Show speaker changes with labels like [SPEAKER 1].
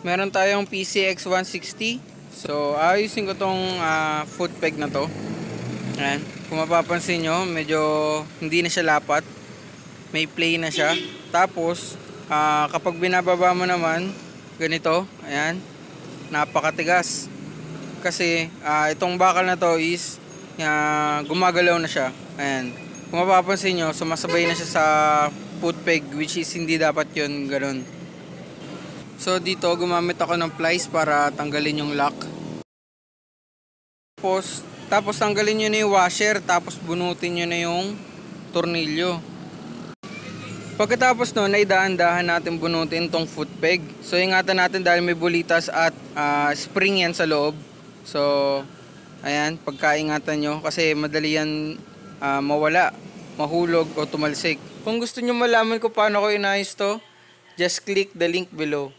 [SPEAKER 1] Meron tayong PCX 160. So ayusin ko tong foot peg na to. Ayan. Kung mapapansin nyo, medyo hindi na siya lapat. May play na siya. Tapos kapag binababa mo naman, ganito, ayan, napakatigas. Kasi itong bakal na to is gumagalaw na siya. Ayan. Kung mapapansin nyo, sumasabay na siya sa foot peg, which is hindi dapat yun ganun. So dito gumamit ako ng plies para tanggalin yung lock. Tapos tanggalin nyo na yung washer, tapos bunutin nyo na yung tornilyo. Pagkatapos nun, ay dahan-dahan natin bunutin tong foot peg. So ingatan natin dahil may bulitas at spring yan sa loob. So ayan, pagkaingatan nyo kasi madali yan mawala, mahulog o tumalsik. Kung gusto nyo malaman kung paano ko inayos to, just click the link below.